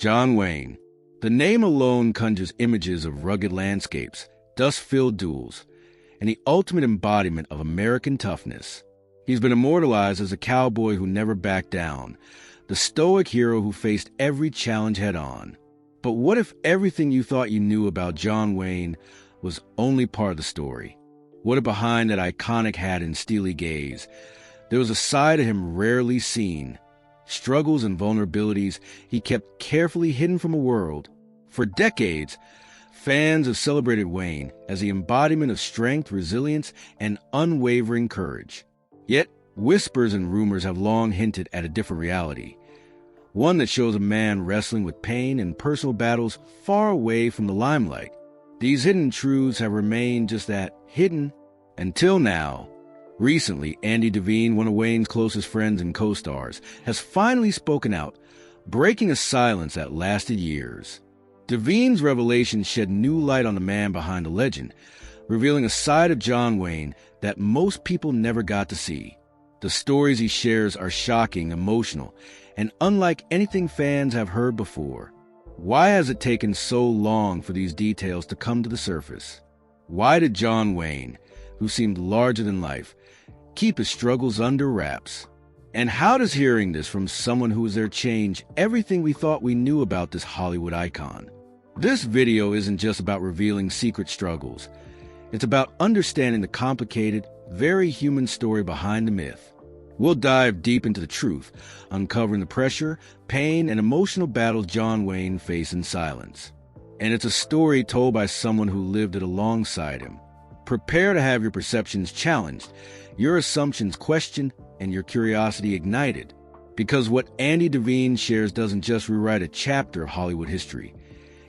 John Wayne. The name alone conjures images of rugged landscapes, dust-filled duels, and the ultimate embodiment of American toughness. He's been immortalized as a cowboy who never backed down, the stoic hero who faced every challenge head-on. But what if everything you thought you knew about John Wayne was only part of the story? What if behind that iconic hat and steely gaze, there was a side of him rarely seen? Struggles and vulnerabilities he kept carefully hidden from a world. For decades, fans have celebrated Wayne as the embodiment of strength, resilience, and unwavering courage. Yet, whispers and rumors have long hinted at a different reality. One that shows a man wrestling with pain and personal battles far away from the limelight. These hidden truths have remained just that, hidden, until now. Recently, Andy Devine, one of Wayne's closest friends and co-stars, has finally spoken out, breaking a silence that lasted years. Devine's revelation shed new light on the man behind the legend, revealing a side of John Wayne that most people never got to see. The stories he shares are shocking, emotional, and unlike anything fans have heard before. Why has it taken so long for these details to come to the surface? Why did John Wayne, who seemed larger than life, keep his struggles under wraps? And how does hearing this from someone who was there change everything we thought we knew about this Hollywood icon? This video isn't just about revealing secret struggles. It's about understanding the complicated, very human story behind the myth. We'll dive deep into the truth, uncovering the pressure, pain, and emotional battles John Wayne faced in silence. And it's a story told by someone who lived it alongside him. Prepare to have your perceptions challenged, your assumptions questioned, and your curiosity ignited. Because what Andy Devine shares doesn't just rewrite a chapter of Hollywood history.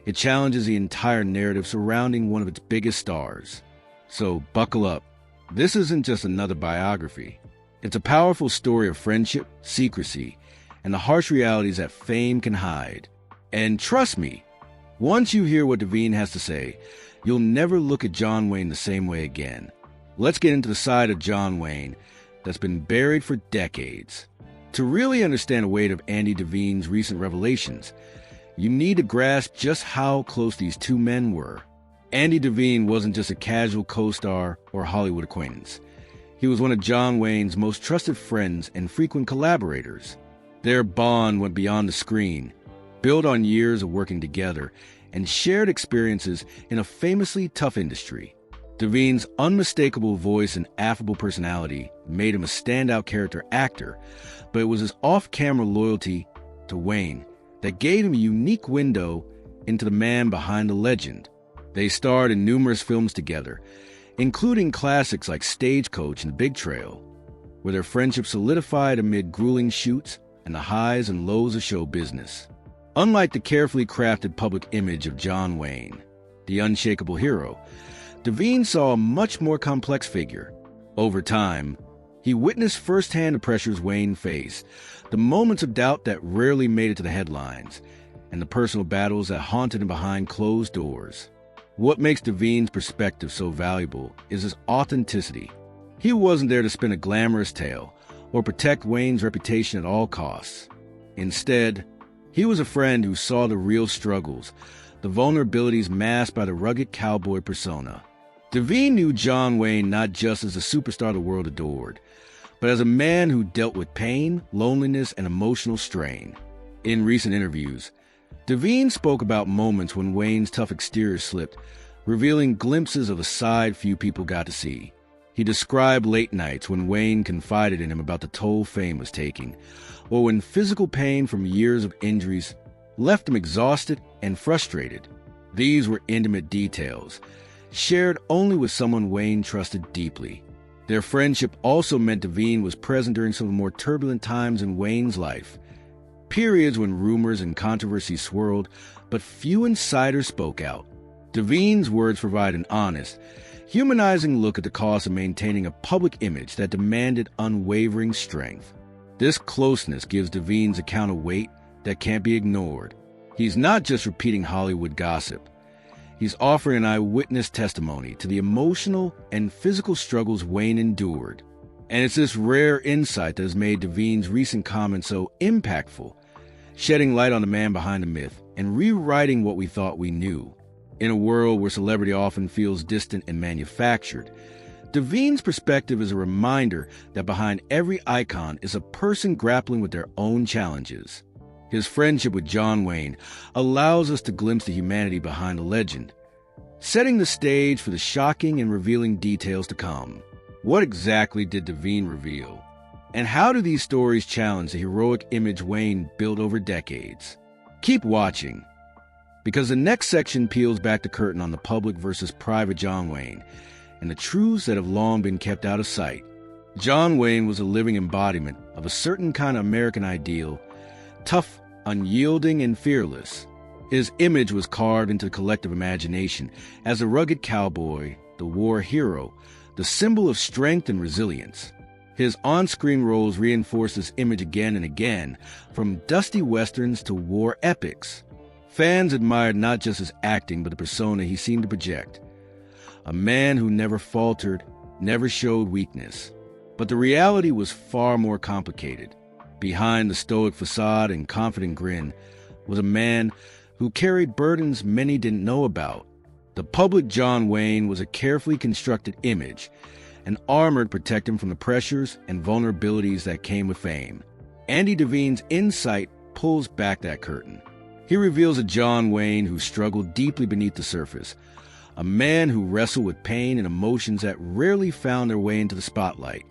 It challenges the entire narrative surrounding one of its biggest stars. So buckle up. This isn't just another biography. It's a powerful story of friendship, secrecy, and the harsh realities that fame can hide. And trust me, once you hear what Devine has to say, you'll never look at John Wayne the same way again. Let's get into the side of John Wayne that's been buried for decades. To really understand the weight of Andy Devine's recent revelations, you need to grasp just how close these two men were. Andy Devine wasn't just a casual co-star or Hollywood acquaintance. He was one of John Wayne's most trusted friends and frequent collaborators. Their bond went beyond the screen, built on years of working together and shared experiences in a famously tough industry. Devine's unmistakable voice and affable personality made him a standout character actor, but it was his off-camera loyalty to Wayne that gave him a unique window into the man behind the legend. They starred in numerous films together, including classics like Stagecoach and The Big Trail, where their friendship solidified amid grueling shoots and the highs and lows of show business. Unlike the carefully crafted public image of John Wayne, the unshakable hero, Devine saw a much more complex figure. Over time, he witnessed firsthand the pressures Wayne faced, the moments of doubt that rarely made it to the headlines, and the personal battles that haunted him behind closed doors. What makes Devine's perspective so valuable is his authenticity. He wasn't there to spin a glamorous tale or protect Wayne's reputation at all costs. Instead, he was a friend who saw the real struggles, the vulnerabilities masked by the rugged cowboy persona. Devine knew John Wayne not just as a superstar the world adored, but as a man who dealt with pain, loneliness, and emotional strain. In recent interviews, Devine spoke about moments when Wayne's tough exterior slipped, revealing glimpses of a side few people got to see. He described late nights when Wayne confided in him about the toll fame was taking, or when physical pain from years of injuries left him exhausted and frustrated. These were intimate details, shared only with someone Wayne trusted deeply. Their friendship also meant Devine was present during some of the more turbulent times in Wayne's life, periods when rumors and controversy swirled, but few insiders spoke out. Devine's words provide an honest, humanizing look at the cost of maintaining a public image that demanded unwavering strength. This closeness gives Devine's account a weight that can't be ignored. He's not just repeating Hollywood gossip. He's offering an eyewitness testimony to the emotional and physical struggles Wayne endured. And it's this rare insight that has made Devine's recent comments so impactful, shedding light on the man behind the myth and rewriting what we thought we knew. In a world where celebrity often feels distant and manufactured, Devine's perspective is a reminder that behind every icon is a person grappling with their own challenges. His friendship with John Wayne allows us to glimpse the humanity behind the legend, setting the stage for the shocking and revealing details to come. What exactly did Devine reveal? And how do these stories challenge the heroic image Wayne built over decades? Keep watching, because the next section peels back the curtain on the public versus private John Wayne and the truths that have long been kept out of sight. John Wayne was a living embodiment of a certain kind of American ideal, tough, unyielding, and fearless. His image was carved into the collective imagination as a rugged cowboy, the war hero, the symbol of strength and resilience. His on-screen roles reinforced this image again and again, from dusty westerns to war epics. Fans admired not just his acting, but the persona he seemed to project. A man who never faltered, never showed weakness. But the reality was far more complicated. Behind the stoic facade and confident grin was a man who carried burdens many didn't know about. The public John Wayne was a carefully constructed image, an armor to protect him from the pressures and vulnerabilities that came with fame. Andy Devine's insight pulls back that curtain. He reveals a John Wayne who struggled deeply beneath the surface, a man who wrestled with pain and emotions that rarely found their way into the spotlight.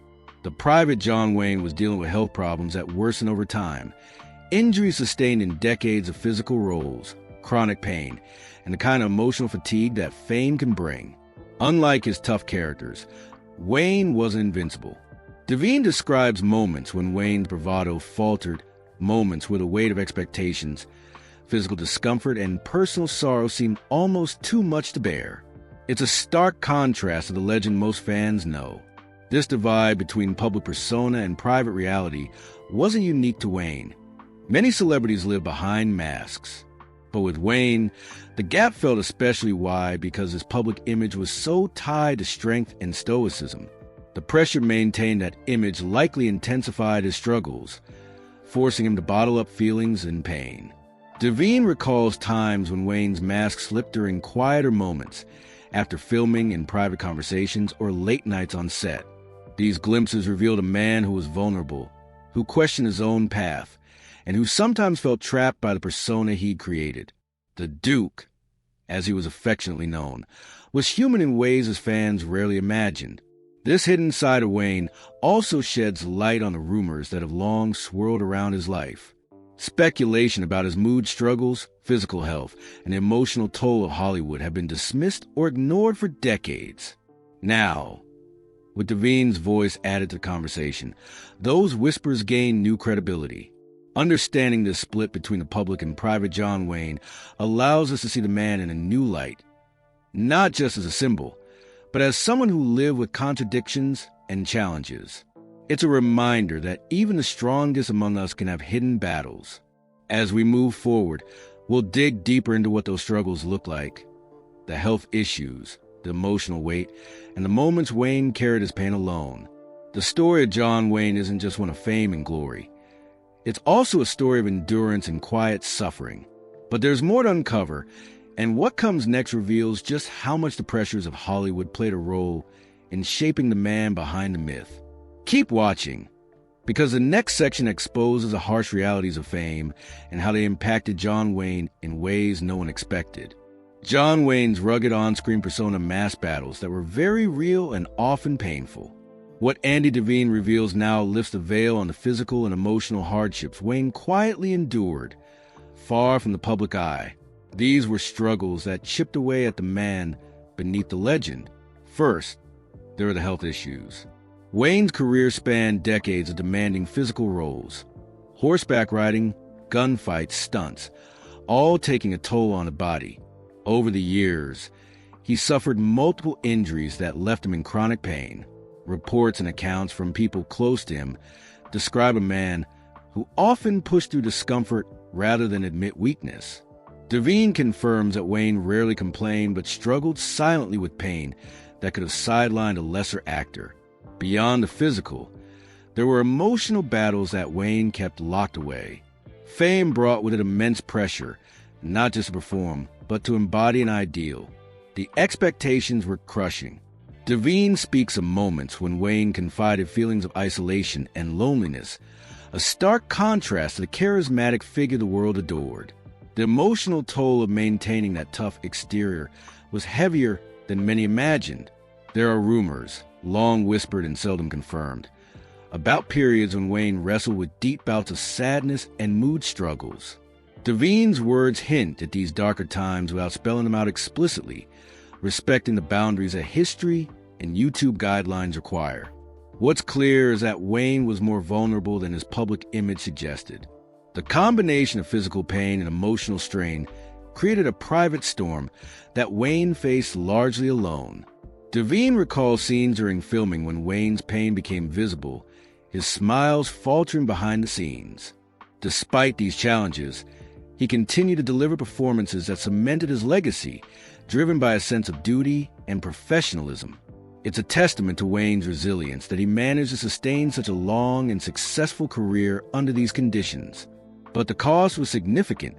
The private John Wayne was dealing with health problems that worsened over time, injuries sustained in decades of physical roles, chronic pain, and the kind of emotional fatigue that fame can bring. Unlike his tough characters, Wayne wasn't invincible. Devine describes moments when Wayne's bravado faltered, moments where the weight of expectations, physical discomfort, and personal sorrow seemed almost too much to bear. It's a stark contrast to the legend most fans know. This divide between public persona and private reality wasn't unique to Wayne. Many celebrities live behind masks. But with Wayne, the gap felt especially wide because his public image was so tied to strength and stoicism. The pressure to maintain that image likely intensified his struggles, forcing him to bottle up feelings and pain. Devine recalls times when Wayne's mask slipped during quieter moments, after filming, in private conversations, or late nights on set. These glimpses revealed a man who was vulnerable, who questioned his own path, and who sometimes felt trapped by the persona he'd created. The Duke, as he was affectionately known, was human in ways his fans rarely imagined. This hidden side of Wayne also sheds light on the rumors that have long swirled around his life. Speculation about his mood struggles, physical health, and the emotional toll of Hollywood have been dismissed or ignored for decades. Now, with Devine's voice added to the conversation, those whispers gain new credibility. Understanding this split between the public and private John Wayne allows us to see the man in a new light, not just as a symbol, but as someone who lived with contradictions and challenges. It's a reminder that even the strongest among us can have hidden battles. As we move forward, we'll dig deeper into what those struggles look like, the health issues, the emotional weight, and the moments Wayne carried his pain alone. The story of John Wayne isn't just one of fame and glory. It's also a story of endurance and quiet suffering. But there's more to uncover, and what comes next reveals just how much the pressures of Hollywood played a role in shaping the man behind the myth. Keep watching, because the next section exposes the harsh realities of fame and how they impacted John Wayne in ways no one expected. John Wayne's rugged on-screen persona masked battles that were very real and often painful. What Andy Devine reveals now lifts the veil on the physical and emotional hardships Wayne quietly endured, far from the public eye. These were struggles that chipped away at the man beneath the legend. First, there are the health issues. Wayne's career spanned decades of demanding physical roles. Horseback riding, gunfights, stunts, all taking a toll on the body. Over the years, he suffered multiple injuries that left him in chronic pain. Reports and accounts from people close to him describe a man who often pushed through discomfort rather than admit weakness. Devine confirms that Wayne rarely complained but struggled silently with pain that could have sidelined a lesser actor. Beyond the physical, there were emotional battles that Wayne kept locked away. Fame brought with it immense pressure, not just to perform, but to embody an ideal. The expectations were crushing. Devine speaks of moments when Wayne confided feelings of isolation and loneliness, a stark contrast to the charismatic figure the world adored. The emotional toll of maintaining that tough exterior was heavier than many imagined. There are rumors, long whispered and seldom confirmed, about periods when Wayne wrestled with deep bouts of sadness and mood struggles. Devine's words hint at these darker times without spelling them out explicitly, respecting the boundaries that history and YouTube guidelines require. What's clear is that Wayne was more vulnerable than his public image suggested. The combination of physical pain and emotional strain created a private storm that Wayne faced largely alone. Devine recalls scenes during filming when Wayne's pain became visible, his smiles faltering behind the scenes. Despite these challenges, he continued to deliver performances that cemented his legacy, driven by a sense of duty and professionalism. It's a testament to Wayne's resilience that he managed to sustain such a long and successful career under these conditions. But the cost was significant,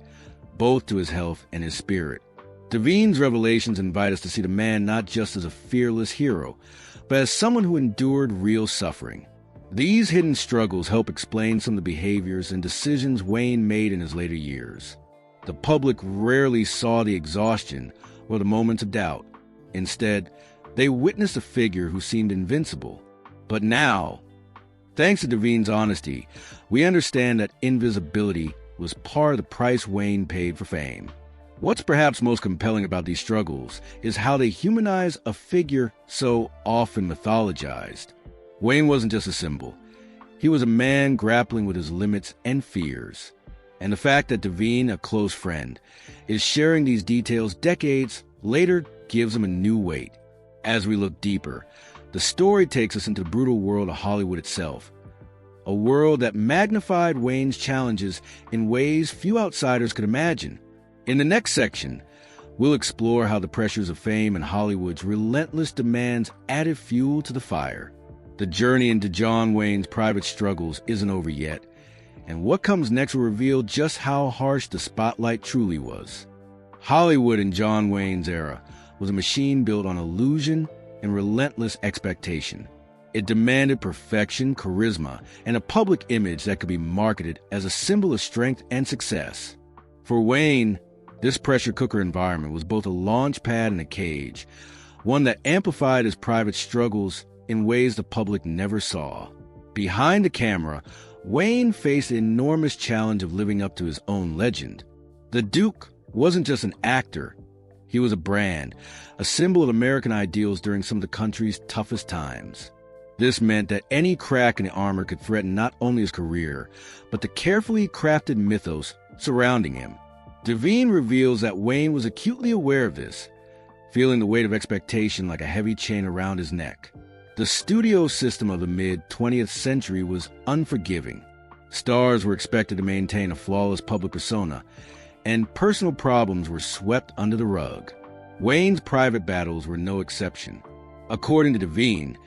both to his health and his spirit. Devine's revelations invite us to see the man not just as a fearless hero, but as someone who endured real suffering. These hidden struggles help explain some of the behaviors and decisions Wayne made in his later years. The public rarely saw the exhaustion or the moments of doubt. Instead, they witnessed a figure who seemed invincible. But now, thanks to Devine's honesty, we understand that invisibility was part of the price Wayne paid for fame. What's perhaps most compelling about these struggles is how they humanize a figure so often mythologized. Wayne wasn't just a symbol. He was a man grappling with his limits and fears. And the fact that Devine, a close friend, is sharing these details decades later gives him a new weight. As we look deeper, the story takes us into the brutal world of Hollywood itself, a world that magnified Wayne's challenges in ways few outsiders could imagine. In the next section, we'll explore how the pressures of fame and Hollywood's relentless demands added fuel to the fire. The journey into John Wayne's private struggles isn't over yet, and what comes next will reveal just how harsh the spotlight truly was. Hollywood in John Wayne's era was a machine built on illusion and relentless expectation. It demanded perfection, charisma, and a public image that could be marketed as a symbol of strength and success. For Wayne, this pressure cooker environment was both a launch pad and a cage, one that amplified his private struggles in ways the public never saw. Behind the camera, Wayne faced the enormous challenge of living up to his own legend. The Duke wasn't just an actor. He was a brand, a symbol of American ideals during some of the country's toughest times. This meant that any crack in the armor could threaten not only his career, but the carefully crafted mythos surrounding him. Devine reveals that Wayne was acutely aware of this, feeling the weight of expectation like a heavy chain around his neck. The studio system of the mid-20th century was unforgiving. Stars were expected to maintain a flawless public persona, and personal problems were swept under the rug. Wayne's private battles were no exception. According to Devine,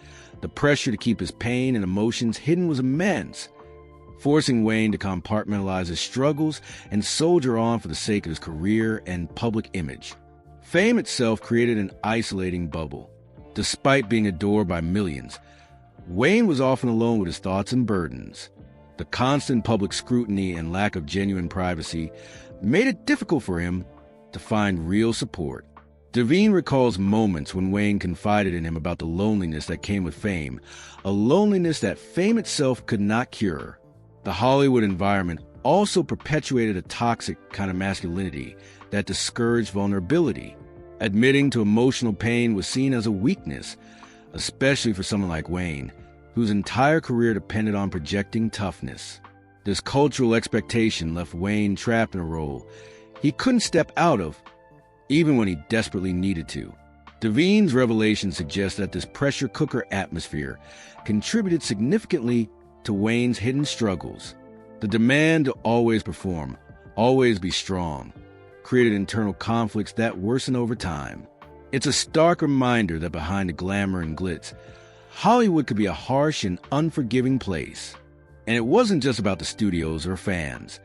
the pressure to keep his pain and emotions hidden was immense, forcing Wayne to compartmentalize his struggles and soldier on for the sake of his career and public image. Fame itself created an isolating bubble. Despite being adored by millions, Wayne was often alone with his thoughts and burdens. The constant public scrutiny and lack of genuine privacy made it difficult for him to find real support. Devine recalls moments when Wayne confided in him about the loneliness that came with fame, a loneliness that fame itself could not cure. The Hollywood environment also perpetuated a toxic kind of masculinity that discouraged vulnerability. Admitting to emotional pain was seen as a weakness, especially for someone like Wayne, whose entire career depended on projecting toughness. This cultural expectation left Wayne trapped in a role he couldn't step out of, even when he desperately needed to. Devine's revelation suggests that this pressure cooker atmosphere contributed significantly to Wayne's hidden struggles. The demand to always perform, always be strong, created internal conflicts that worsen over time. It's a stark reminder that behind the glamour and glitz, Hollywood could be a harsh and unforgiving place. And it wasn't just about the studios or fans.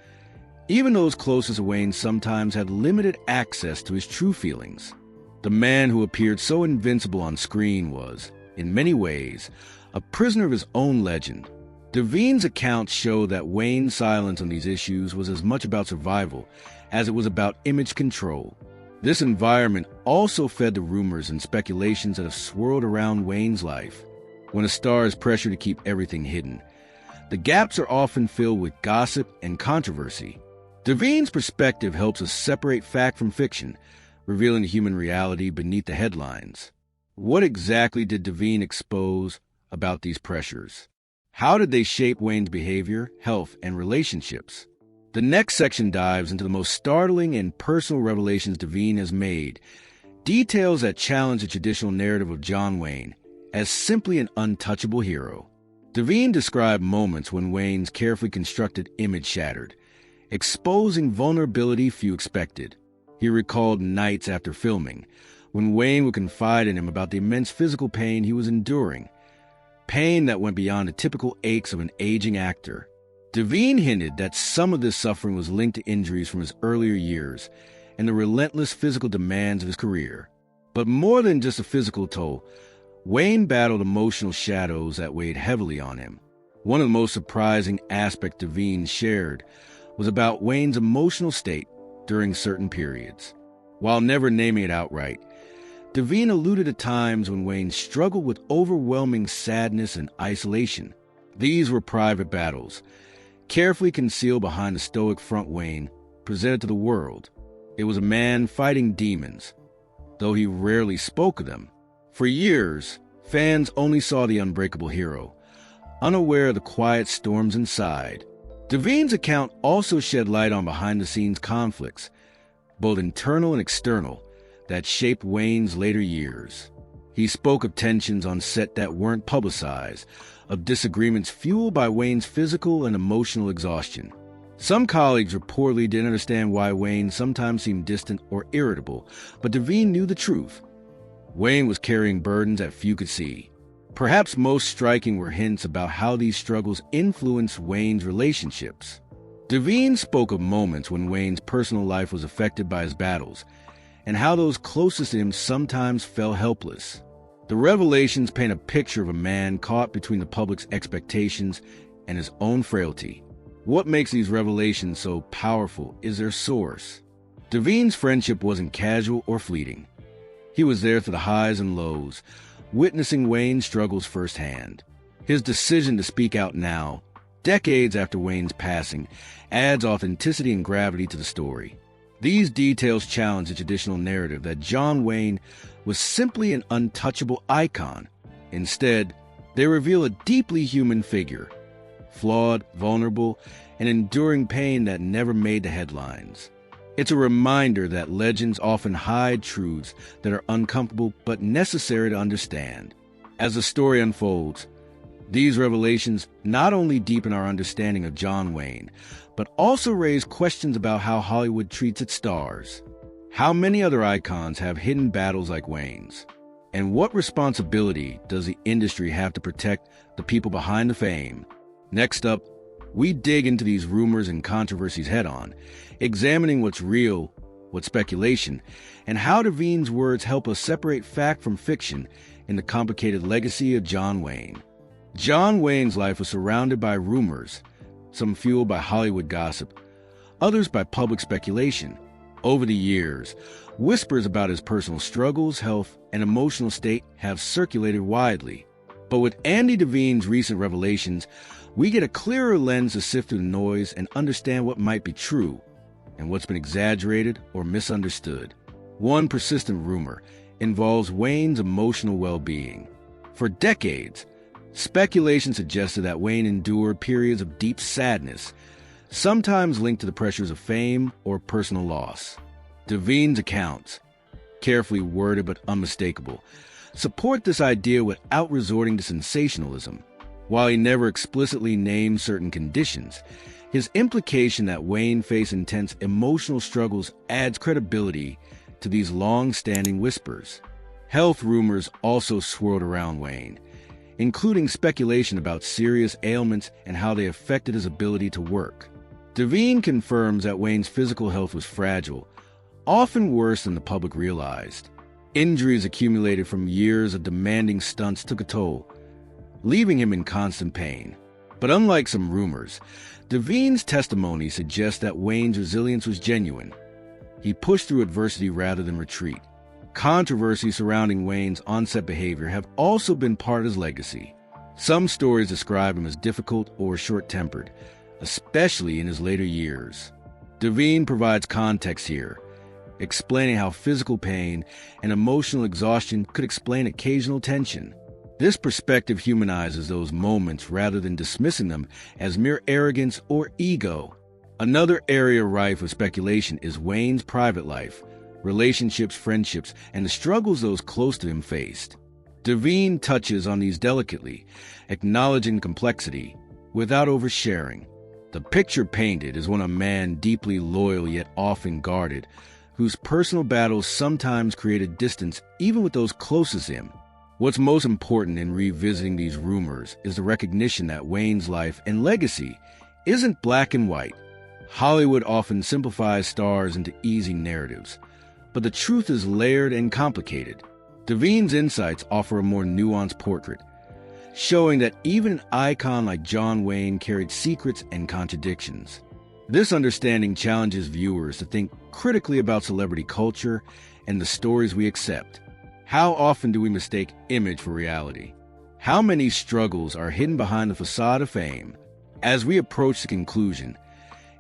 Even those closest to Wayne sometimes had limited access to his true feelings. The man who appeared so invincible on screen was, in many ways, a prisoner of his own legend. Devine's accounts show that Wayne's silence on these issues was as much about survival as it was about image control. This environment also fed the rumors and speculations that have swirled around Wayne's life. When a star is pressured to keep everything hidden, the gaps are often filled with gossip and controversy. Devine's perspective helps us separate fact from fiction, revealing the human reality beneath the headlines. What exactly did Devine expose about these pressures? How did they shape Wayne's behavior, health, and relationships? The next section dives into the most startling and personal revelations Devine has made, details that challenge the traditional narrative of John Wayne as simply an untouchable hero. Devine described moments when Wayne's carefully constructed image shattered, exposing vulnerability few expected. He recalled nights after filming, when Wayne would confide in him about the immense physical pain he was enduring, pain that went beyond the typical aches of an aging actor. Devine hinted that some of this suffering was linked to injuries from his earlier years and the relentless physical demands of his career. But more than just a physical toll, Wayne battled emotional shadows that weighed heavily on him. One of the most surprising aspects Devine shared was about Wayne's emotional state during certain periods. While never naming it outright, Devine alluded to times when Wayne struggled with overwhelming sadness and isolation. These were private battles, carefully concealed behind the stoic front Wayne presented to the world. It was a man fighting demons, though he rarely spoke of them. For years, fans only saw the unbreakable hero, unaware of the quiet storms inside. Devine's account also shed light on behind-the-scenes conflicts, both internal and external, that shaped Wayne's later years. He spoke of tensions on set that weren't publicized, of disagreements fueled by Wayne's physical and emotional exhaustion. Some colleagues reportedly didn't understand why Wayne sometimes seemed distant or irritable, but Devine knew the truth. Wayne was carrying burdens that few could see. Perhaps most striking were hints about how these struggles influenced Wayne's relationships. Devine spoke of moments when Wayne's personal life was affected by his battles, and how those closest to him sometimes felt helpless. The revelations paint a picture of a man caught between the public's expectations and his own frailty. What makes these revelations so powerful is their source. Devine's friendship wasn't casual or fleeting. He was there through the highs and lows, witnessing Wayne's struggles firsthand. His decision to speak out now, decades after Wayne's passing, adds authenticity and gravity to the story. These details challenge the traditional narrative that John Wayne was simply an untouchable icon. Instead, they reveal a deeply human figure, flawed, vulnerable, and enduring pain that never made the headlines. It's a reminder that legends often hide truths that are uncomfortable but necessary to understand. As the story unfolds, these revelations not only deepen our understanding of John Wayne, but also raise questions about how Hollywood treats its stars. How many other icons have hidden battles like Wayne's? And what responsibility does the industry have to protect the people behind the fame? Next up, we dig into these rumors and controversies head-on, examining what's real, what's speculation, and how Devine's words help us separate fact from fiction in the complicated legacy of John Wayne. John Wayne's life was surrounded by rumors, some fueled by Hollywood gossip, others by public speculation. Over the years, whispers about his personal struggles, health, and emotional state have circulated widely. But with Andy Devine's recent revelations, we get a clearer lens to sift through the noise and understand what might be true and what's been exaggerated or misunderstood. One persistent rumor involves Wayne's emotional well-being. For decades, speculation suggested that Wayne endured periods of deep sadness, sometimes linked to the pressures of fame or personal loss. Devine's accounts, carefully worded but unmistakable, support this idea without resorting to sensationalism. While he never explicitly named certain conditions, his implication that Wayne faced intense emotional struggles adds credibility to these long-standing whispers. Health rumors also swirled around Wayne, including speculation about serious ailments and how they affected his ability to work. Devine confirms that Wayne's physical health was fragile, often worse than the public realized. Injuries accumulated from years of demanding stunts took a toll, leaving him in constant pain. But unlike some rumors, Devine's testimony suggests that Wayne's resilience was genuine. He pushed through adversity rather than retreat. Controversy surrounding Wayne's on-set behavior have also been part of his legacy. Some stories describe him as difficult or short-tempered, especially in his later years. Devine provides context here, explaining how physical pain and emotional exhaustion could explain occasional tension. This perspective humanizes those moments rather than dismissing them as mere arrogance or ego. Another area rife with speculation is Wayne's private life, relationships, friendships, and the struggles those close to him faced. Devine touches on these delicately, acknowledging complexity without oversharing. The picture painted is one of a man deeply loyal yet often guarded, whose personal battles sometimes created distance even with those closest to him. What's most important in revisiting these rumors is the recognition that Wayne's life and legacy isn't black and white. Hollywood often simplifies stars into easy narratives, but the truth is layered and complicated. Devine's insights offer a more nuanced portrait, showing that even an icon like John Wayne carried secrets and contradictions. This understanding challenges viewers to think critically about celebrity culture and the stories we accept. How often do we mistake image for reality? How many struggles are hidden behind the facade of fame? As we approach the conclusion,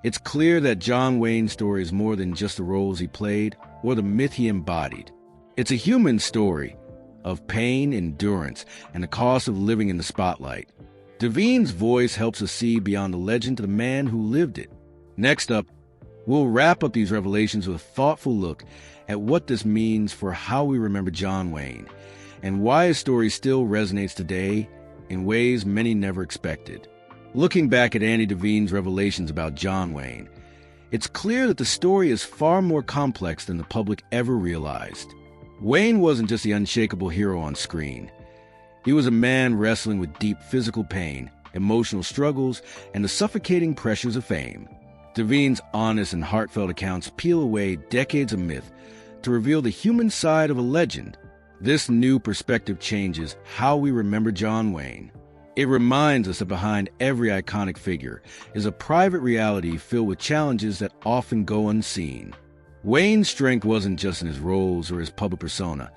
it's clear that John Wayne's story is more than just the roles he played or the myth he embodied. It's a human story of pain, endurance, and the cost of living in the spotlight. Devine's voice helps us see beyond the legend to the man who lived it. Next up, we'll wrap up these revelations with a thoughtful look at what this means for how we remember John Wayne and why his story still resonates today in ways many never expected. Looking back at Andy Devine's revelations about John Wayne, it's clear that the story is far more complex than the public ever realized. Wayne wasn't just the unshakable hero on screen. He was a man wrestling with deep physical pain, emotional struggles, and the suffocating pressures of fame. Devine's honest and heartfelt accounts peel away decades of myth to reveal the human side of a legend. This new perspective changes how we remember John Wayne. It reminds us that behind every iconic figure is a private reality filled with challenges that often go unseen. Wayne's strength wasn't just in his roles or his public persona.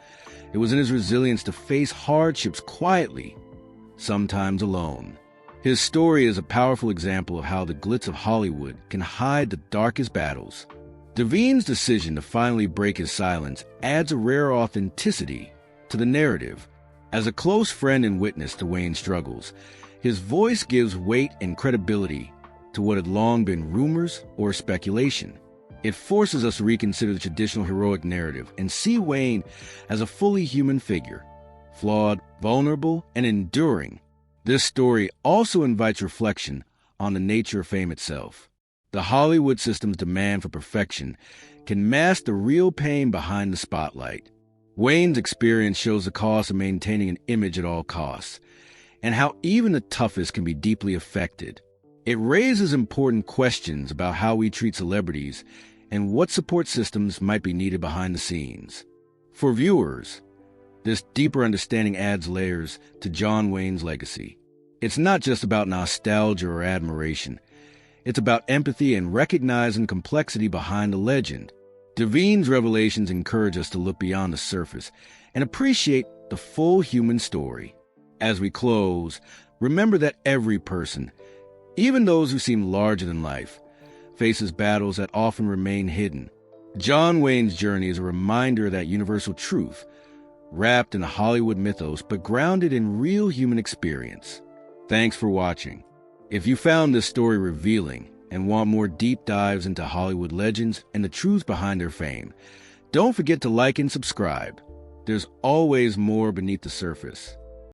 It was in his resilience to face hardships quietly, sometimes alone. His story is a powerful example of how the glitz of Hollywood can hide the darkest battles. Devine's decision to finally break his silence adds a rare authenticity to the narrative. As a close friend and witness to Wayne's struggles, his voice gives weight and credibility to what had long been rumors or speculation. It forces us to reconsider the traditional heroic narrative and see Wayne as a fully human figure, flawed, vulnerable, and enduring. This story also invites reflection on the nature of fame itself. The Hollywood system's demand for perfection can mask the real pain behind the spotlight. Wayne's experience shows the cost of maintaining an image at all costs, and how even the toughest can be deeply affected. It raises important questions about how we treat celebrities and what support systems might be needed behind the scenes. For viewers, this deeper understanding adds layers to John Wayne's legacy. It's not just about nostalgia or admiration. It's about empathy and recognizing complexity behind the legend. Devine's revelations encourage us to look beyond the surface and appreciate the full human story. As we close, remember that every person, even those who seem larger than life, faces battles that often remain hidden. John Wayne's journey is a reminder of that universal truth, wrapped in a Hollywood mythos but grounded in real human experience. Thanks for watching. If you found this story revealing and want more deep dives into Hollywood legends and the truths behind their fame, don't forget to like and subscribe. There's always more beneath the surface.